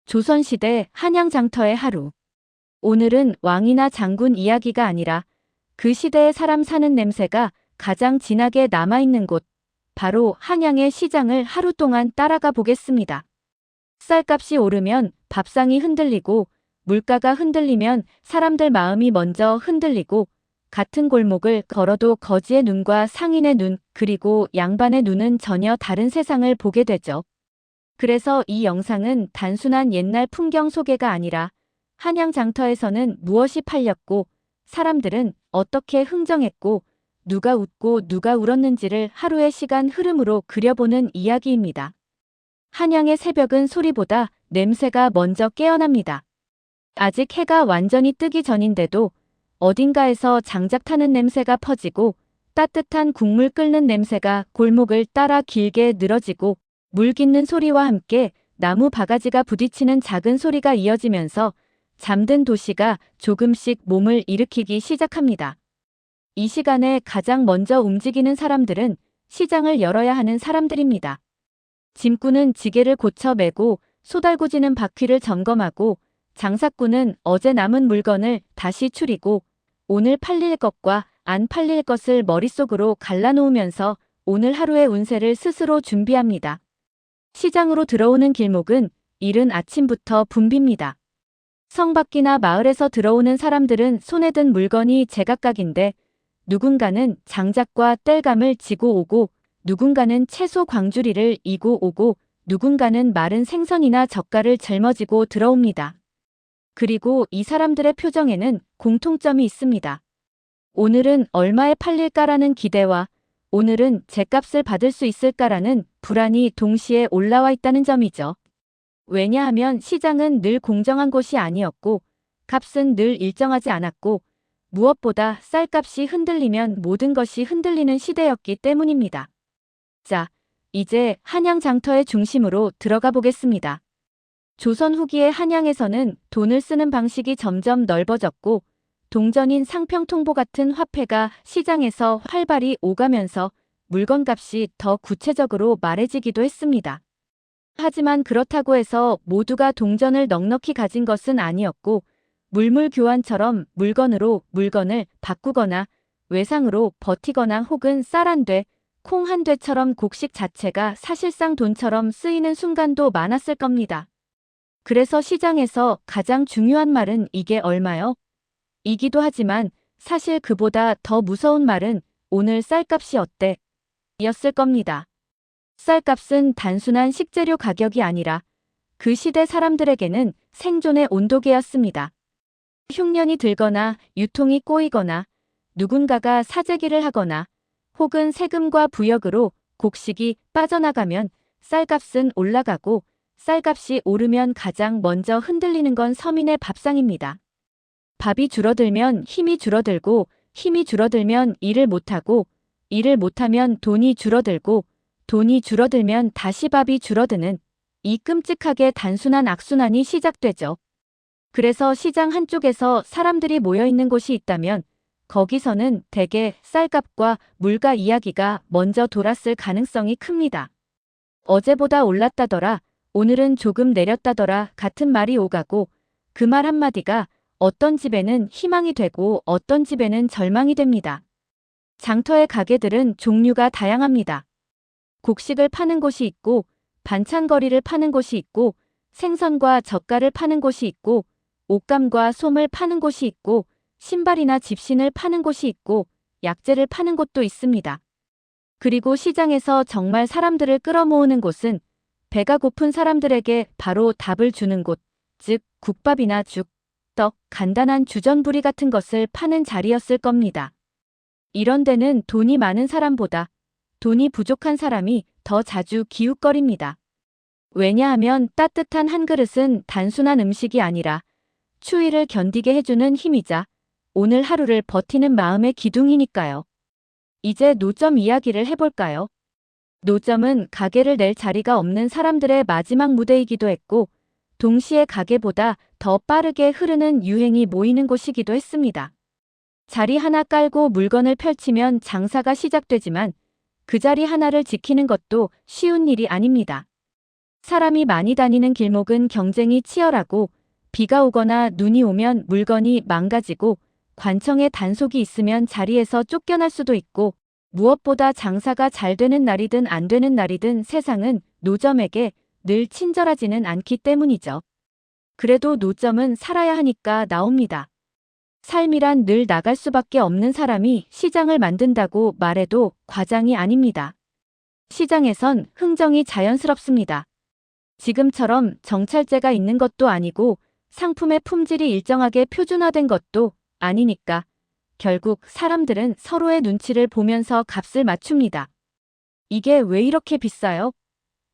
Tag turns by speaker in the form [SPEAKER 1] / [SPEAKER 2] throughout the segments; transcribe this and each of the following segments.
[SPEAKER 1] 조선시대 한양장터의 하루. 오늘은 왕이나 장군 이야기가 아니라 그 시대의 사람 사는 냄새가 가장 진하게 남아있는 곳, 바로 한양의 시장을 하루 동안 따라가 보겠습니다. 쌀값이 오르면 밥상이 흔들리고, 물가가 흔들리면 사람들 마음이 먼저 흔들리고, 같은 골목을 걸어도 거지의 눈과 상인의 눈, 그리고 양반의 눈은 전혀 다른 세상을 보게 되죠. 그래서 이 영상은 단순한 옛날 풍경 소개가 아니라 한양 장터에서는 무엇이 팔렸고 사람들은 어떻게 흥정했고 누가 웃고 누가 울었는지를 하루의 시간 흐름으로 그려보는 이야기입니다. 한양의 새벽은 소리보다 냄새가 먼저 깨어납니다. 아직 해가 완전히 뜨기 전인데도 어딘가에서 장작 타는 냄새가 퍼지고 따뜻한 국물 끓는 냄새가 골목을 따라 길게 늘어지고 물 깃는 소리와 함께 나무 바가지가 부딪히는 작은 소리가 이어지면서 잠든 도시가 조금씩 몸을 일으키기 시작합니다. 이 시간에 가장 먼저 움직이는 사람들은 시장을 열어야 하는 사람들입니다. 짐꾼은 지게를 고쳐 매고 소달구지는 바퀴를 점검하고 장사꾼은 어제 남은 물건을 다시 추리고 오늘 팔릴 것과 안 팔릴 것을 머릿속으로 갈라놓으면서 오늘 하루의 운세를 스스로 준비합니다. 시장으로 들어오는 길목은 이른 아침부터 붐빕니다. 성 밖이나 마을에서 들어오는 사람들은 손에 든 물건이 제각각인데 누군가는 장작과 땔감을 지고 오고 누군가는 채소 광주리를 이고 오고 누군가는 마른 생선이나 젓갈을 짊어지고 들어옵니다. 그리고 이 사람들의 표정에는 공통점이 있습니다. 오늘은 얼마에 팔릴까라는 기대와 오늘은 죗값을 받을 수 있을까라는 불안이 동시에 올라와 있다는 점이죠. 왜냐하면 시장은 늘 공정한 곳이 아니었고 값은 늘 일정하지 않았고 무엇보다 쌀값이 흔들리면 모든 것이 흔들리는 시대였기 때문입니다. 자, 이제 한양 장터의 중심으로 들어가 보겠습니다. 조선 후기의 한양에서는 돈을 쓰는 방식이 점점 넓어졌고 동전인 상평통보 같은 화폐가 시장에서 활발히 오가면서 물건값이 더 구체적으로 말해지기도 했습니다. 하지만 그렇다고 해서 모두가 동전을 넉넉히 가진 것은 아니었고 물물 교환처럼 물건으로 물건을 바꾸거나 외상으로 버티거나 혹은 쌀 한 돼, 콩 한 돼처럼 곡식 자체가 사실상 돈처럼 쓰이는 순간도 많았을 겁니다. 그래서 시장에서 가장 중요한 말은 이게 얼마요? 이기도 하지만 사실 그보다 더 무서운 말은 오늘 쌀값이 어때? 였을 겁니다. 쌀값은 단순한 식재료 가격이 아니라 그 시대 사람들에게는 생존의 온도계였습니다. 흉년이 들거나 유통이 꼬이거나 누군가가 사재기를 하거나 혹은 세금과 부역으로 곡식이 빠져나가면 쌀값은 올라가고 쌀값이 오르면 가장 먼저 흔들리는 건 서민의 밥상입니다. 밥이 줄어들면 힘이 줄어들고 힘이 줄어들면 일을 못하고 일을 못하면 돈이 줄어들고 돈이 줄어들면 다시 밥이 줄어드는 이 끔찍하게 단순한 악순환이 시작되죠. 그래서 시장 한쪽에서 사람들이 모여있는 곳이 있다면 거기서는 대개 쌀값과 물가 이야기가 먼저 돌았을 가능성이 큽니다. 어제보다 올랐다더라, 오늘은 조금 내렸다더라 같은 말이 오가고 그 말 한마디가 어떤 집에는 희망이 되고 어떤 집에는 절망이 됩니다. 장터의 가게들은 종류가 다양합니다. 곡식을 파는 곳이 있고 반찬거리를 파는 곳이 있고 생선과 젓갈을 파는 곳이 있고 옷감과 솜을 파는 곳이 있고 신발이나 집신을 파는 곳이 있고 약재를 파는 곳도 있습니다. 그리고 시장에서 정말 사람들을 끌어모으는 곳은 배가 고픈 사람들에게 바로 답을 주는 곳, 즉 국밥이나 죽, 떡, 간단한 주전부리 같은 것을 파는 자리였을 겁니다. 이런 데는 돈이 많은 사람보다 돈이 부족한 사람이 더 자주 기웃거립니다. 왜냐하면 따뜻한 한 그릇은 단순한 음식이 아니라 추위를 견디게 해주는 힘이자 오늘 하루를 버티는 마음의 기둥이니까요. 이제 노점 이야기를 해볼까요? 노점은 가게를 낼 자리가 없는 사람들의 마지막 무대이기도 했고 동시에 가게보다 더 빠르게 흐르는 유행이 모이는 곳이기도 했습니다. 자리 하나 깔고 물건을 펼치면 장사가 시작되지만 그 자리 하나를 지키는 것도 쉬운 일이 아닙니다. 사람이 많이 다니는 길목은 경쟁이 치열하고 비가 오거나 눈이 오면 물건이 망가지고 관청에 단속이 있으면 자리에서 쫓겨날 수도 있고 무엇보다 장사가 잘 되는 날이든 안 되는 날이든 세상은 노점에게 늘 친절하지는 않기 때문이죠. 그래도 노점은 살아야 하니까 나옵니다. 삶이란 늘 나갈 수밖에 없는 사람이 시장을 만든다고 말해도 과장이 아닙니다. 시장에선 흥정이 자연스럽습니다. 지금처럼 정찰제가 있는 것도 아니고 상품의 품질이 일정하게 표준화된 것도 아니니까 결국 사람들은 서로의 눈치를 보면서 값을 맞춥니다. 이게 왜 이렇게 비싸요?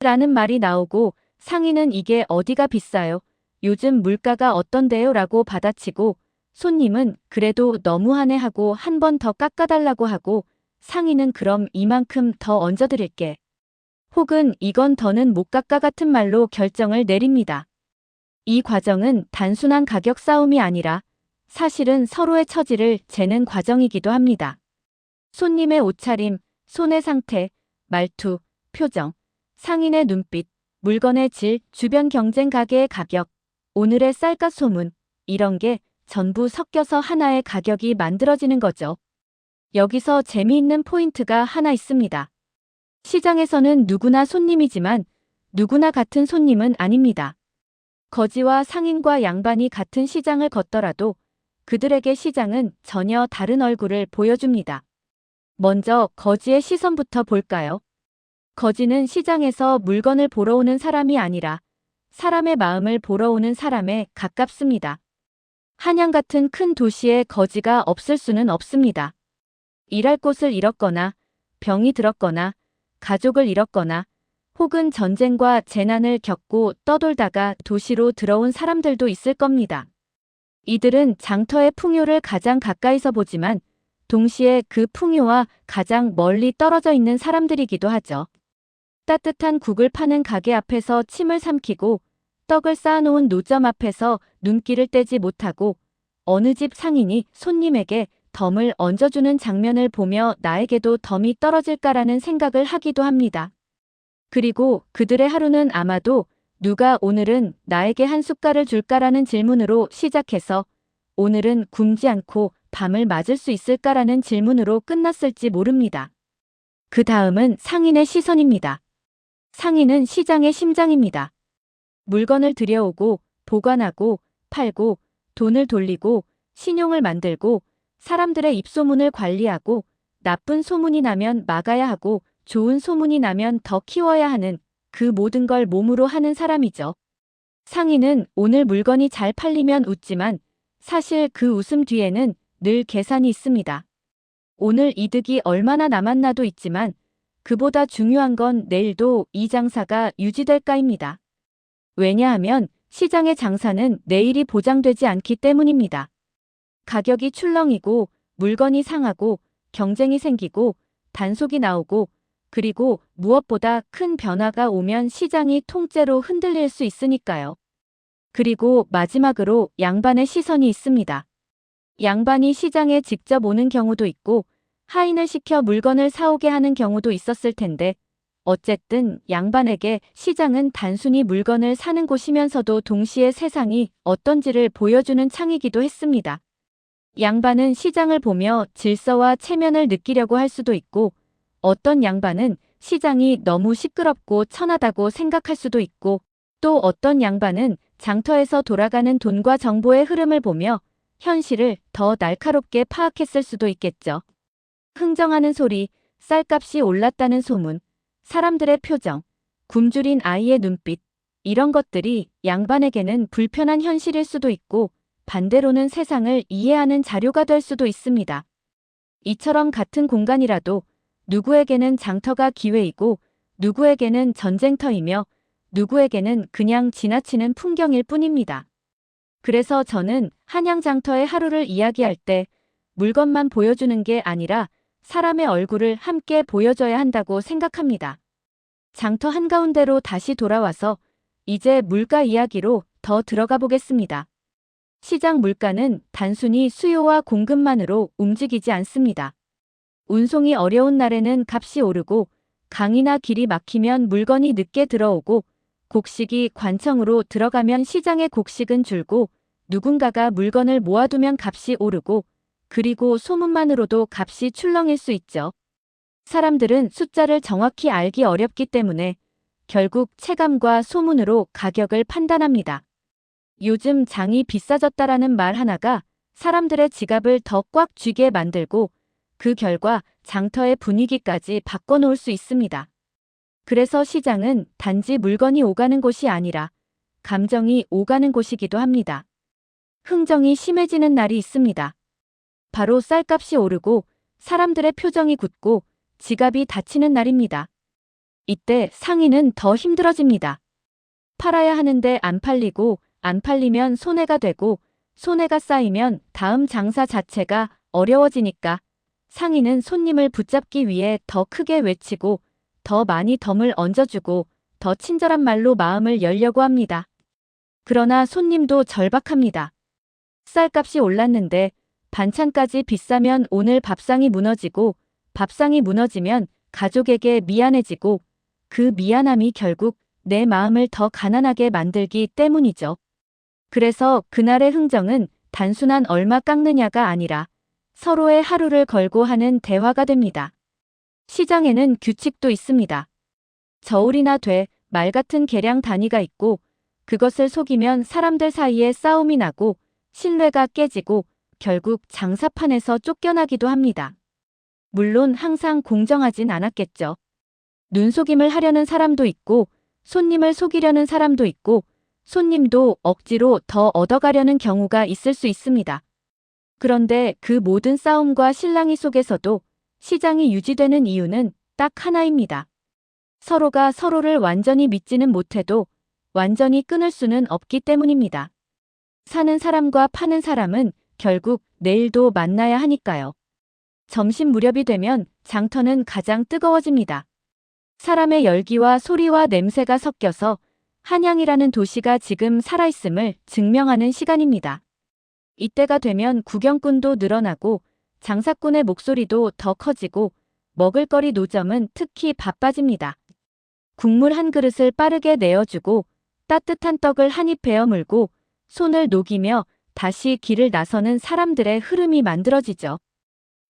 [SPEAKER 1] 라는 말이 나오고 상인은 이게 어디가 비싸요? 요즘 물가가 어떤데요? 라고 받아치고 손님은 그래도 너무하네 하고 한 번 더 깎아달라고 하고 상인은 그럼 이만큼 더 얹어드릴게. 혹은 이건 더는 못 깎아 같은 말로 결정을 내립니다. 이 과정은 단순한 가격 싸움이 아니라 사실은 서로의 처지를 재는 과정이기도 합니다. 손님의 옷차림, 손의 상태, 말투, 표정, 상인의 눈빛, 물건의 질, 주변 경쟁 가게의 가격, 오늘의 쌀값 소문, 이런 게 전부 섞여서 하나의 가격이 만들어지는 거죠. 여기서 재미있는 포인트가 하나 있습니다. 시장에서는 누구나 손님이지만 누구나 같은 손님은 아닙니다. 거지와 상인과 양반이 같은 시장을 걷더라도 그들에게 시장은 전혀 다른 얼굴을 보여줍니다. 먼저 거지의 시선부터 볼까요? 거지는 시장에서 물건을 보러 오는 사람이 아니라 사람의 마음을 보러 오는 사람에 가깝습니다. 한양 같은 큰 도시에 거지가 없을 수는 없습니다. 일할 곳을 잃었거나 병이 들었거나 가족을 잃었거나 혹은 전쟁과 재난을 겪고 떠돌다가 도시로 들어온 사람들도 있을 겁니다. 이들은 장터의 풍요를 가장 가까이서 보지만 동시에 그 풍요와 가장 멀리 떨어져 있는 사람들이기도 하죠. 따뜻한 국을 파는 가게 앞에서 침을 삼키고 떡을 쌓아놓은 노점 앞에서 눈길을 떼지 못하고 어느 집 상인이 손님에게 덤을 얹어주는 장면을 보며 나에게도 덤이 떨어질까라는 생각을 하기도 합니다. 그리고 그들의 하루는 아마도 누가 오늘은 나에게 한 숟갈을 줄까라는 질문으로 시작해서 오늘은 굶지 않고 밤을 맞을 수 있을까라는 질문으로 끝났을지 모릅니다. 그 다음은 상인의 시선입니다. 상인은 시장의 심장입니다. 물건을 들여오고 보관하고 팔고 돈을 돌리고 신용을 만들고 사람들의 입소문을 관리하고 나쁜 소문이 나면 막아야 하고 좋은 소문이 나면 더 키워야 하는 그 모든 걸 몸으로 하는 사람이죠. 상인은 오늘 물건이 잘 팔리면 웃지만 사실 그 웃음 뒤에는 늘 계산이 있습니다. 오늘 이득이 얼마나 남았나도 있지만 그보다 중요한 건 내일도 이 장사가 유지될까입니다. 왜냐하면 시장의 장사는 내일이 보장되지 않기 때문입니다. 가격이 출렁이고 물건이 상하고 경쟁이 생기고 단속이 나오고 그리고 무엇보다 큰 변화가 오면 시장이 통째로 흔들릴 수 있으니까요. 그리고 마지막으로 양반의 시선이 있습니다. 양반이 시장에 직접 오는 경우도 있고 하인을 시켜 물건을 사오게 하는 경우도 있었을 텐데 어쨌든 양반에게 시장은 단순히 물건을 사는 곳이면서도 동시에 세상이 어떤지를 보여주는 창이기도 했습니다. 양반은 시장을 보며 질서와 체면을 느끼려고 할 수도 있고 어떤 양반은 시장이 너무 시끄럽고 천하다고 생각할 수도 있고 또 어떤 양반은 장터에서 돌아가는 돈과 정보의 흐름을 보며 현실을 더 날카롭게 파악했을 수도 있겠죠. 흥정하는 소리, 쌀값이 올랐다는 소문, 사람들의 표정, 굶주린 아이의 눈빛, 이런 것들이 양반에게는 불편한 현실일 수도 있고 반대로는 세상을 이해하는 자료가 될 수도 있습니다. 이처럼 같은 공간이라도 누구에게는 장터가 기회이고 누구에게는 전쟁터이며 누구에게는 그냥 지나치는 풍경일 뿐입니다. 그래서 저는 한양장터의 하루를 이야기할 때 물건만 보여주는 게 아니라 사람의 얼굴을 함께 보여줘야 한다고 생각합니다. 장터 한가운데로 다시 돌아와서 이제 물가 이야기로 더 들어가 보겠습니다. 시장 물가는 단순히 수요와 공급만으로 움직이지 않습니다. 운송이 어려운 날에는 값이 오르고 강이나 길이 막히면 물건이 늦게 들어오고 곡식이 관청으로 들어가면 시장의 곡식은 줄고 누군가가 물건을 모아두면 값이 오르고 그리고 소문만으로도 값이 출렁일 수 있죠. 사람들은 숫자를 정확히 알기 어렵기 때문에 결국 체감과 소문으로 가격을 판단합니다. 요즘 장이 비싸졌다라는 말 하나가 사람들의 지갑을 더 꽉 쥐게 만들고 그 결과 장터의 분위기까지 바꿔놓을 수 있습니다. 그래서 시장은 단지 물건이 오가는 곳이 아니라 감정이 오가는 곳이기도 합니다. 흥정이 심해지는 날이 있습니다. 바로 쌀값이 오르고 사람들의 표정이 굳고 지갑이 닫히는 날입니다. 이때 상인은 더 힘들어집니다. 팔아야 하는데 안 팔리고 안 팔리면 손해가 되고 손해가 쌓이면 다음 장사 자체가 어려워지니까 상인은 손님을 붙잡기 위해 더 크게 외치고 더 많이 덤을 얹어주고 더 친절한 말로 마음을 열려고 합니다. 그러나 손님도 절박합니다. 쌀값이 올랐는데 반찬까지 비싸면 오늘 밥상이 무너지고 밥상이 무너지면 가족에게 미안해지고 그 미안함이 결국 내 마음을 더 가난하게 만들기 때문이죠. 그래서 그날의 흥정은 단순한 얼마 깎느냐가 아니라 서로의 하루를 걸고 하는 대화가 됩니다. 시장에는 규칙도 있습니다. 저울이나 돼, 말 같은 계량 단위가 있고 그것을 속이면 사람들 사이에 싸움이 나고 신뢰가 깨지고 결국 장사판에서 쫓겨나기도 합니다. 물론 항상 공정하진 않았겠죠. 눈속임을 하려는 사람도 있고 손님을 속이려는 사람도 있고 손님도 억지로 더 얻어가려는 경우가 있을 수 있습니다. 그런데 그 모든 싸움과 실랑이 속에서도 시장이 유지되는 이유는 딱 하나입니다. 서로가 서로를 완전히 믿지는 못해도 완전히 끊을 수는 없기 때문입니다. 사는 사람과 파는 사람은 결국 내일도 만나야 하니까요. 점심 무렵이 되면 장터는 가장 뜨거워집니다. 사람의 열기와 소리와 냄새가 섞여서 한양이라는 도시가 지금 살아있음을 증명하는 시간입니다. 이때가 되면 구경꾼도 늘어나고 장사꾼의 목소리도 더 커지고 먹을거리 노점은 특히 바빠집니다. 국물 한 그릇을 빠르게 내어주고 따뜻한 떡을 한 입 베어 물고 손을 녹이며 다시 길을 나서는 사람들의 흐름이 만들어지죠.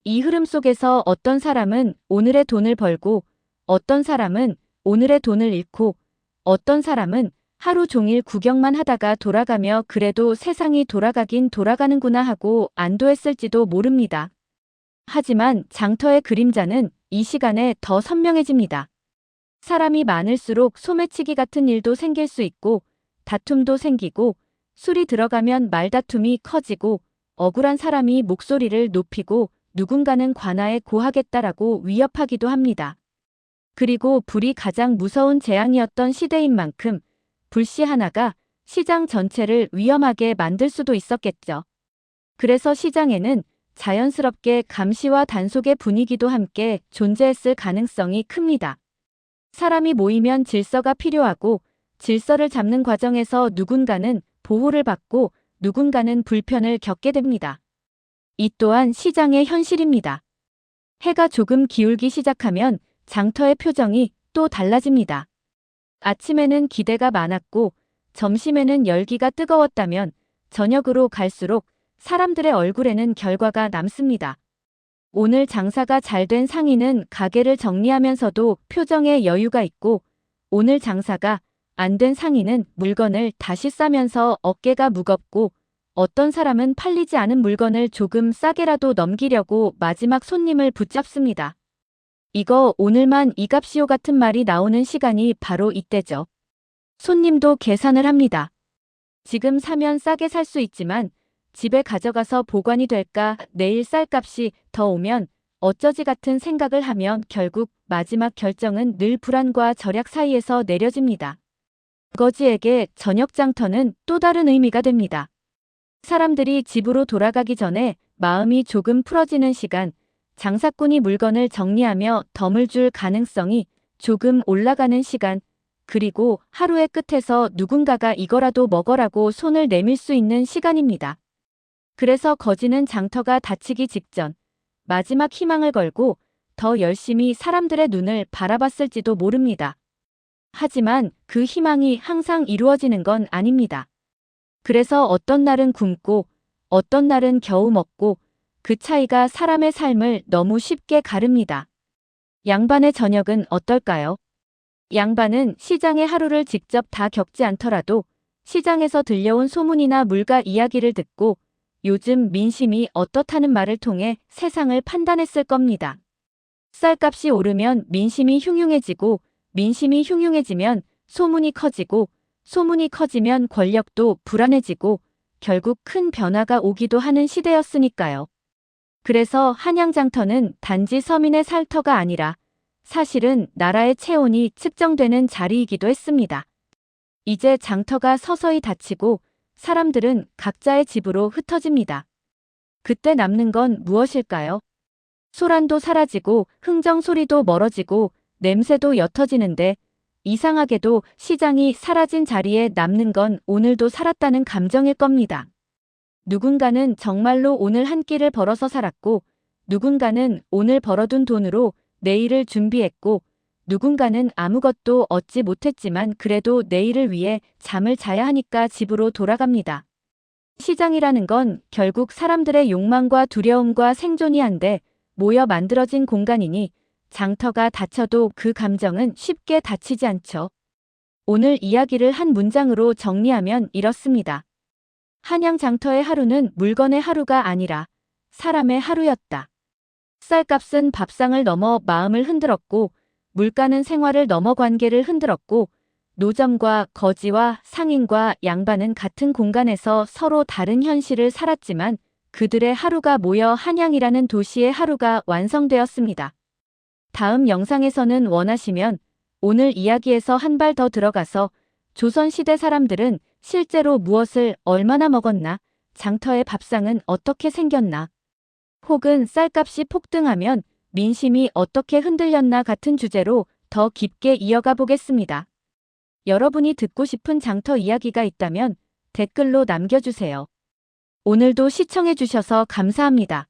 [SPEAKER 1] 이 흐름 속에서 어떤 사람은 오늘의 돈을 벌고 어떤 사람은 오늘의 돈을 잃고 어떤 사람은 하루 종일 구경만 하다가 돌아가며 그래도 세상이 돌아가긴 돌아가는구나 하고 안도했을지도 모릅니다. 하지만 장터의 그림자는 이 시간에 더 선명해집니다. 사람이 많을수록 소매치기 같은 일도 생길 수 있고 다툼도 생기고 술이 들어가면 말다툼이 커지고 억울한 사람이 목소리를 높이고 누군가는 관아에 고하겠다라고 위협하기도 합니다. 그리고 불이 가장 무서운 재앙이었던 시대인 만큼 불씨 하나가 시장 전체를 위험하게 만들 수도 있었겠죠. 그래서 시장에는 자연스럽게 감시와 단속의 분위기도 함께 존재했을 가능성이 큽니다. 사람이 모이면 질서가 필요하고 질서를 잡는 과정에서 누군가는 보호를 받고 누군가는 불편을 겪게 됩니다. 이 또한 시장의 현실입니다. 해가 조금 기울기 시작하면 장터의 표정이 또 달라집니다. 아침에는 기대가 많았고 점심에는 열기가 뜨거웠다면 저녁으로 갈수록 사람들의 얼굴에는 결과가 남습니다. 오늘 장사가 잘 된 상인은 가게를 정리하면서도 표정에 여유가 있고 오늘 장사가 안 된 상인은 물건을 다시 싸면서 어깨가 무겁고 어떤 사람은 팔리지 않은 물건을 조금 싸게라도 넘기려고 마지막 손님을 붙잡습니다. 이거 오늘만 이 값이요 같은 말이 나오는 시간이 바로 이때죠. 손님도 계산을 합니다. 지금 사면 싸게 살 수 있지만 집에 가져가서 보관이 될까 내일 쌀값이 더 오면 어쩌지 같은 생각을 하면 결국 마지막 결정은 늘 불안과 절약 사이에서 내려집니다. 아버지에게 저녁 장터는 또 다른 의미가 됩니다. 사람들이 집으로 돌아가기 전에 마음이 조금 풀어지는 시간, 장사꾼이 물건을 정리하며 덤을 줄 가능성이 조금 올라가는 시간, 그리고 하루의 끝에서 누군가가 이거라도 먹어라고 손을 내밀 수 있는 시간입니다. 그래서 거지는 장터가 닫히기 직전 마지막 희망을 걸고 더 열심히 사람들의 눈을 바라봤을지도 모릅니다. 하지만 그 희망이 항상 이루어지는 건 아닙니다. 그래서 어떤 날은 굶고 어떤 날은 겨우 먹고 그 차이가 사람의 삶을 너무 쉽게 가릅니다. 양반의 저녁은 어떨까요? 양반은 시장의 하루를 직접 다 겪지 않더라도 시장에서 들려온 소문이나 물가 이야기를 듣고 요즘 민심이 어떻다는 말을 통해 세상을 판단했을 겁니다. 쌀값이 오르면 민심이 흉흉해지고 민심이 흉흉해지면 소문이 커지고 소문이 커지면 권력도 불안해지고 결국 큰 변화가 오기도 하는 시대였으니까요. 그래서 한양장터는 단지 서민의 살터가 아니라 사실은 나라의 체온이 측정되는 자리이기도 했습니다. 이제 장터가 서서히 닫히고 사람들은 각자의 집으로 흩어집니다. 그때 남는 건 무엇일까요? 소란도 사라지고 흥정 소리도 멀어지고 냄새도 옅어지는데 이상하게도 시장이 사라진 자리에 남는 건 오늘도 살았다는 감정일 겁니다. 누군가는 정말로 오늘 한 끼를 벌어서 살았고 누군가는 오늘 벌어둔 돈으로 내일을 준비했고 누군가는 아무것도 얻지 못했지만 그래도 내일을 위해 잠을 자야 하니까 집으로 돌아갑니다. 시장이라는 건 결국 사람들의 욕망과 두려움과 생존이 한데 모여 만들어진 공간이니 장터가 닫혀도 그 감정은 쉽게 닫히지 않죠. 오늘 이야기를 한 문장으로 정리하면 이렇습니다. 한양 장터의 하루는 물건의 하루가 아니라 사람의 하루였다. 쌀값은 밥상을 넘어 마음을 흔들었고 물가는 생활을 넘어 관계를 흔들었고 노점과 거지와 상인과 양반은 같은 공간에서 서로 다른 현실을 살았지만 그들의 하루가 모여 한양이라는 도시의 하루가 완성되었습니다. 다음 영상에서는 원하시면 오늘 이야기에서 한 발 더 들어가서 조선시대 사람들은 실제로 무엇을 얼마나 먹었나, 장터의 밥상은 어떻게 생겼나, 혹은 쌀값이 폭등하면 민심이 어떻게 흔들렸나 같은 주제로 더 깊게 이어가 보겠습니다. 여러분이 듣고 싶은 장터 이야기가 있다면 댓글로 남겨주세요. 오늘도 시청해주셔서 감사합니다.